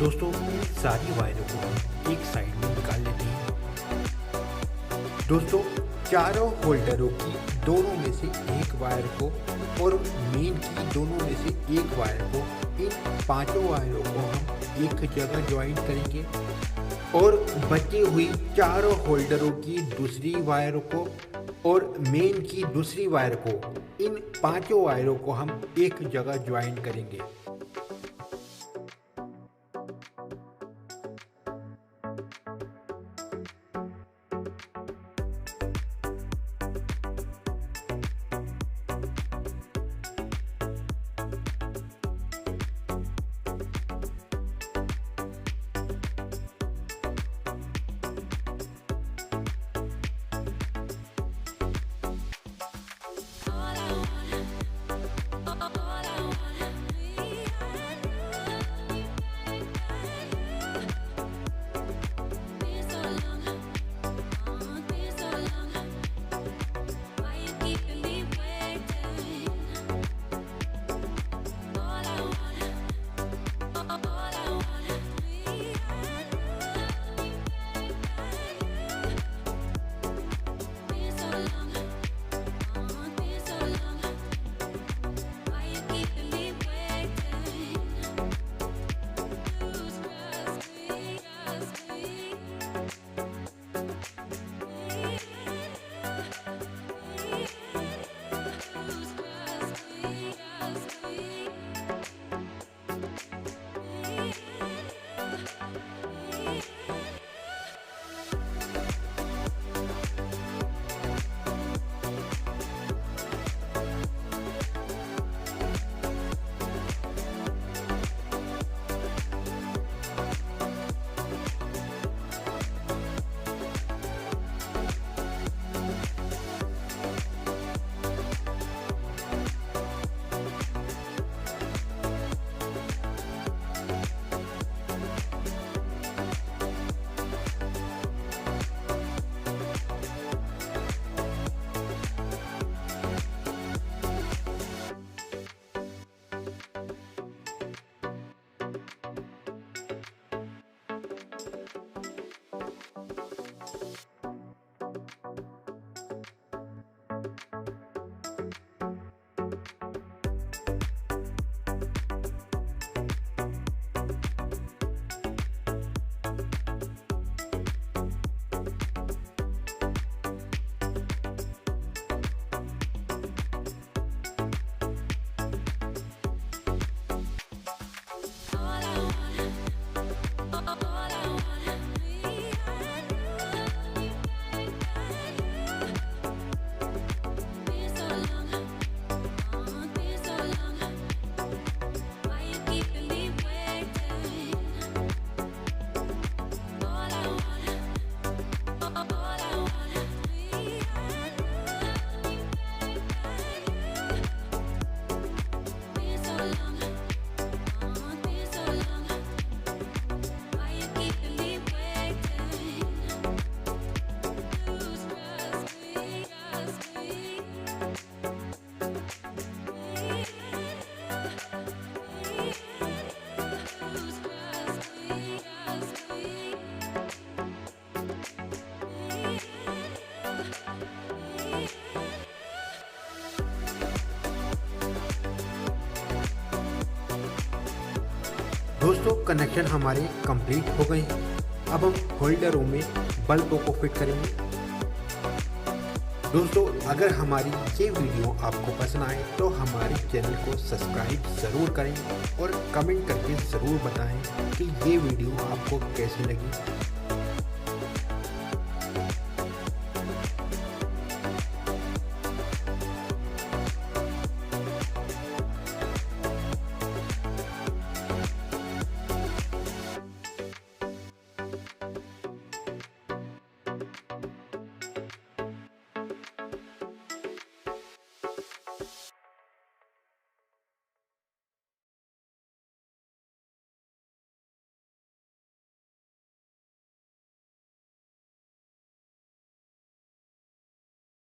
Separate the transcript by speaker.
Speaker 1: दोस्तों इन सारी वायरों को हम एक साइड में निकाल लेते हैं। दोस्तों चारों होल्डरों की दोनों में से एक वायर को और मेन की दोनों में से एक वायर को, इन पांचों वायरों को हम एक जगह ज्वाइन करेंगे और बची हुई चारों होल्डरों की दूसरी वायरों को और मेन की दूसरी वायर को, इन पांचों वायरों को हम एक जगह ज्वाइन करेंगे। दोस्तों कनेक्शन हमारे कंप्लीट हो गए हैं। अब हम होल्डरों में बल्बों को फिट करेंगे। दोस्तों अगर हमारी ये वीडियो आपको पसंद आए तो हमारे चैनल को सब्सक्राइब ज़रूर करें और कमेंट करके ज़रूर बताएं कि ये वीडियो आपको कैसी लगी।